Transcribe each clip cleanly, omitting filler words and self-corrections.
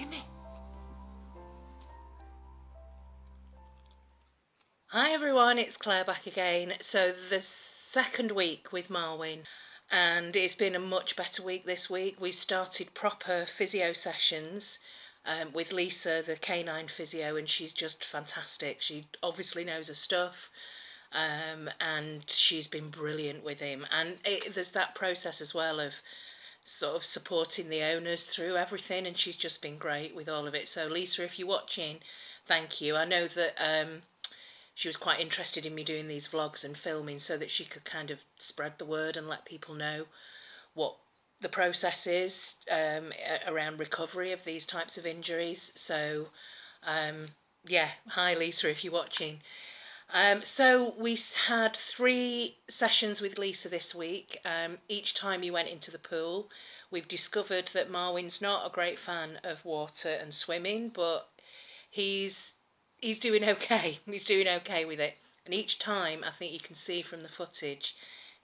Gimme. Hi everyone, it's Claire back again. So the second week with Marwyn, and it's been a much better week this week. We've started proper physio sessions with Lisa, the canine physio, and she's just fantastic. She obviously knows her stuff, and she's been brilliant with him. And there's that process as well of sort of supporting the owners through everything, and she's just been great with all of it. So Lisa, if you're watching, thank you. I know that she was quite interested in me doing these vlogs and filming so that she could kind of spread the word and let people know what the process is around recovery of these types of injuries. So yeah, hi Lisa if you're watching. So we had 3 sessions with Lisa this week. Each time he went into the pool. We've discovered that Marwyn's not a great fan of water and swimming, but he's doing okay. He's doing okay with it. And each time, I think you can see from the footage,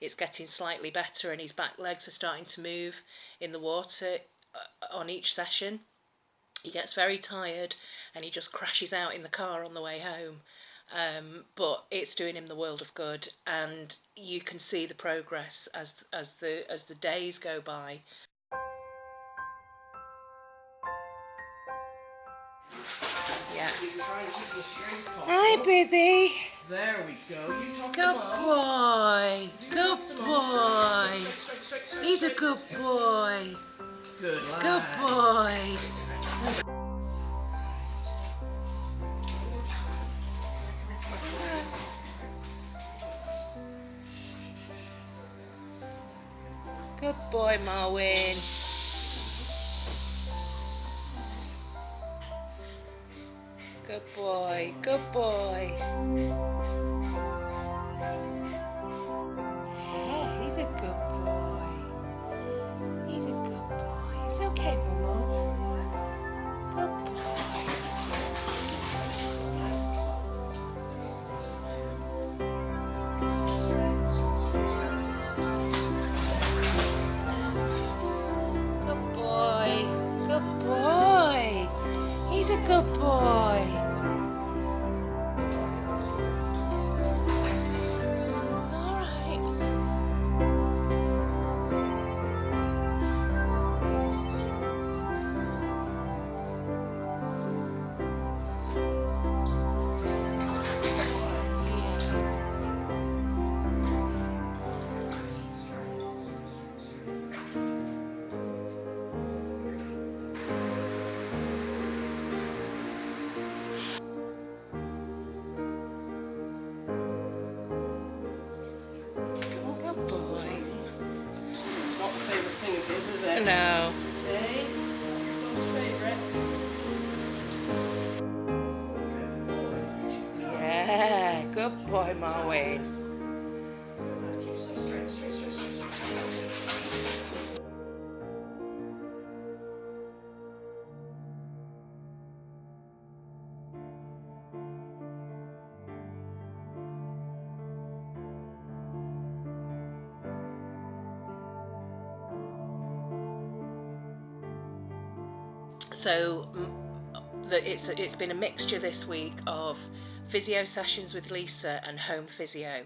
it's getting slightly better, and his back legs are starting to move in the water on each session. He gets very tired and he just crashes out in the car on the way home. But it's doing him the world of good, and you can see the progress as the days go by. Yeah. Hi, baby. There we go. You talk Good boy. Good boy. He's a good boy. Good lad. Good boy. Good boy, Marwyn. Good boy. Good boy. Yeah, he's a good boy. He's a good boy. It's okay, Momo. Good boy. Good boy. Good boy. He's a good boy. All right. Good boy. It's not the favourite thing of his, is it? No. Okay, it's not your first favourite. Yeah, good boy, Marwyn. So it's been a mixture this week of physio sessions with Lisa and home physio.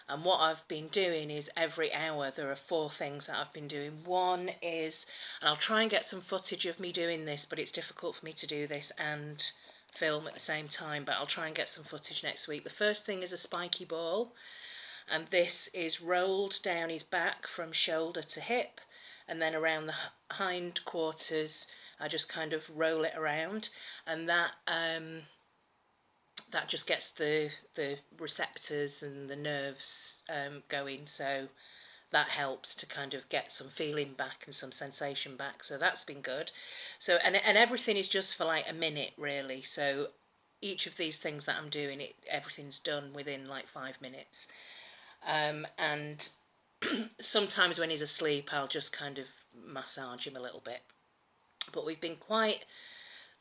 And what I've been doing is every hour there are 4 things that I've been doing. One is, and I'll try and get some footage of me doing this, but it's difficult for me to do this and film at the same time, but I'll try and get some footage next week. The first thing is a spiky ball, and this is rolled down his back from shoulder to hip, and then around the hind quarters I just kind of roll it around, and that just gets the receptors and the nerves going, so that helps to kind of get some feeling back and some sensation back, so that's been good. So and everything is just for like a minute really, so each of these things that I'm doing, everything's done within like 5 minutes. And sometimes when he's asleep I'll just kind of massage him a little bit, but we've been quite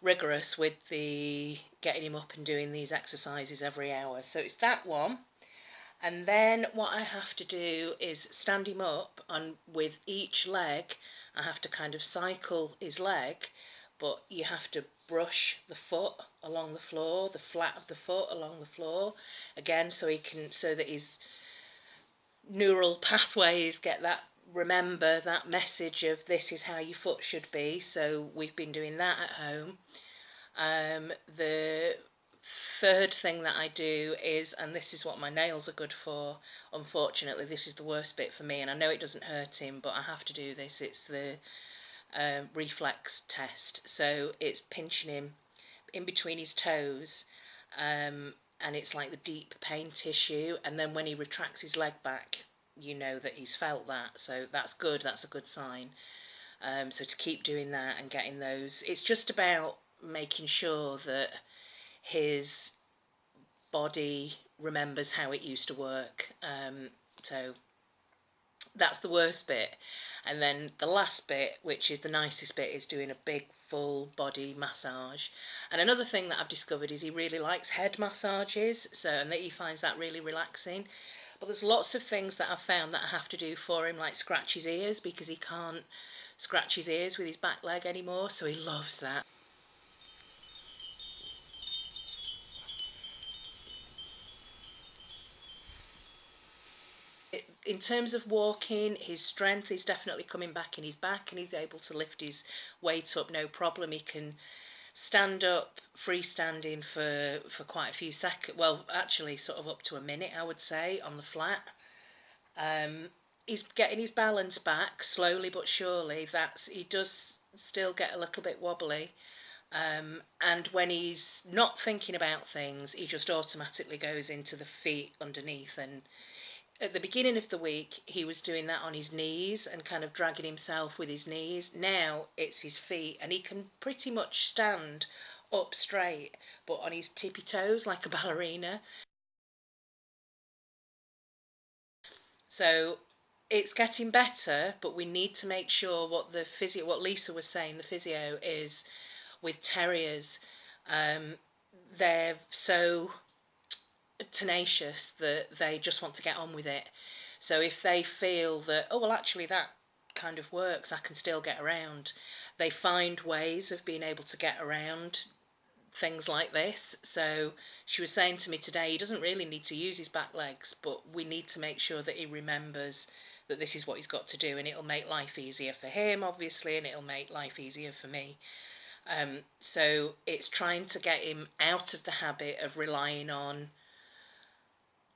rigorous with the getting him up and doing these exercises every hour. So it's that one, and then what I have to do is stand him up, and with each leg I have to kind of cycle his leg, but you have to brush the foot along the floor, the flat of the foot along the floor, again, so that his neural pathways get that, remember that message of this is how your foot should be. So we've been doing that at home. The third thing that I do is, and this is what my nails are good for, unfortunately this is the worst bit for me, and I know it doesn't hurt him, but I have to do this. It's the reflex test. So it's pinching him in between his toes, and it's like the deep pain tissue, and then when he retracts his leg back, you know that he's felt that, so that's good, that's a good sign. So to keep doing that and getting those, it's just about making sure that his body remembers how it used to work. So that's the worst bit. And then the last bit, which is the nicest bit, is doing a big full body massage. And another thing that I've discovered is he really likes head massages, so, and that he finds that really relaxing. But there's lots of things that I've found that I have to do for him, like scratch his ears, because he can't scratch his ears with his back leg anymore, so he loves that. In terms of walking, his strength is definitely coming back in his back, and he's able to lift his weight up no problem. He can stand up freestanding for quite a few seconds, well actually sort of up to a minute I would say, on the flat. He's getting his balance back slowly but surely. He does still get a little bit wobbly, and when he's not thinking about things, he just automatically goes into the feet underneath. And at the beginning of the week he was doing that on his knees and kind of dragging himself with his knees. Now it's his feet, and he can pretty much stand up straight but on his tippy toes like a ballerina. So it's getting better, but we need to make sure what Lisa was saying, the physio, is with terriers. They're so tenacious that they just want to get on with it. So if they feel that, oh well actually that kind of works, I can still get around, they find ways of being able to get around things like this. So she was saying to me today, he doesn't really need to use his back legs, but we need to make sure that he remembers that this is what he's got to do, and it'll make life easier for him obviously, and it'll make life easier for me. So it's trying to get him out of the habit of relying on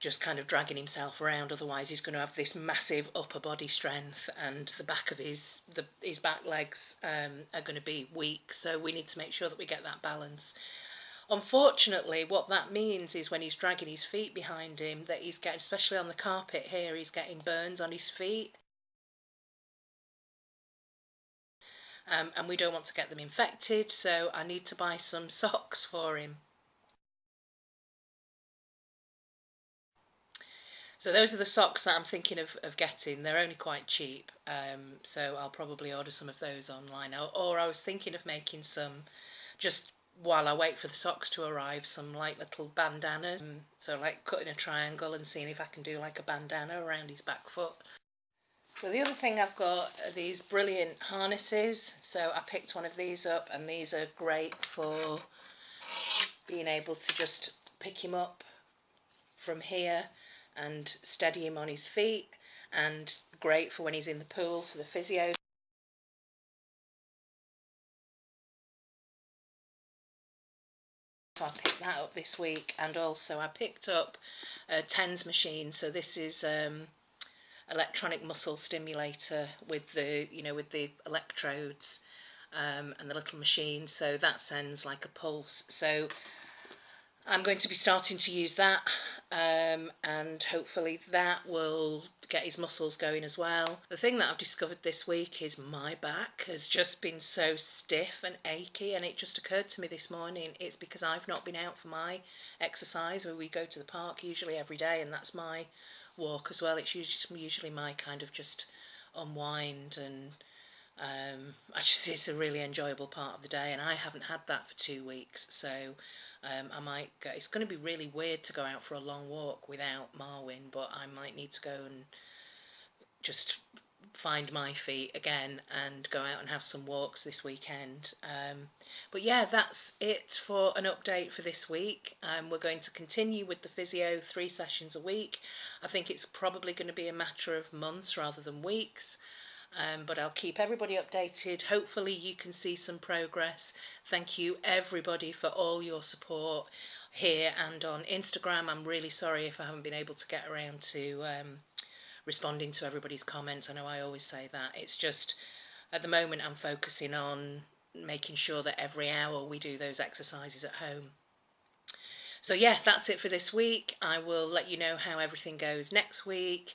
just kind of dragging himself around, otherwise he's going to have this massive upper body strength and the back of his back legs are going to be weak. So we need to make sure that we get that balance. Unfortunately, what that means is when he's dragging his feet behind him, that he's getting, especially on the carpet here, he's getting burns on his feet. And we don't want to get them infected, so I need to buy some socks for him. So those are the socks that I'm thinking of getting. They're only quite cheap, so I'll probably order some of those online. Or I was thinking of making some, just while I wait for the socks to arrive, some like little bandanas. So like cutting a triangle and seeing if I can do like a bandana around his back foot. So the other thing I've got are these brilliant harnesses. So I picked one of these up, and these are great for being able to just pick him up from here and steady him on his feet, and great for when he's in the pool for the physio. So I picked that up this week, and also I picked up a TENS machine. So this is electronic muscle stimulator with the electrodes and the little machine, so that sends like a pulse. So I'm going to be starting to use that, and hopefully that will get his muscles going as well. The thing that I've discovered this week is my back has just been so stiff and achy, and it just occurred to me this morning it's because I've not been out for my exercise, where we go to the park usually every day, and that's my walk as well. It's usually my kind of just unwind, and it's a really enjoyable part of the day, and I haven't had that for 2 weeks, so I might go. It's going to be really weird to go out for a long walk without Marwyn, but I might need to go and just find my feet again and go out and have some walks this weekend. But yeah, that's it for an update for this week. We're going to continue with the physio 3 sessions a week. I think it's probably going to be a matter of months rather than weeks. But I'll keep everybody updated. Hopefully you can see some progress. Thank you everybody for all your support here and on Instagram. I'm really sorry if I haven't been able to get around to responding to everybody's comments. I know I always say that. It's just at the moment I'm focusing on making sure that every hour we do those exercises at home. So yeah, that's it for this week. I will let you know how everything goes next week,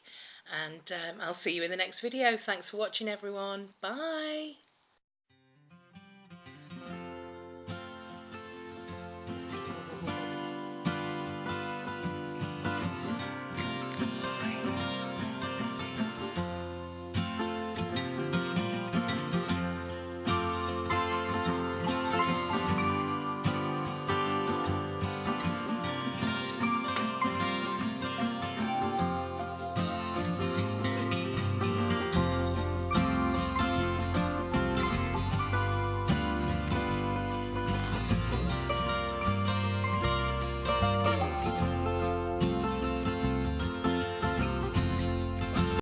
and I'll see you in the next video. Thanks for watching, everyone. Bye.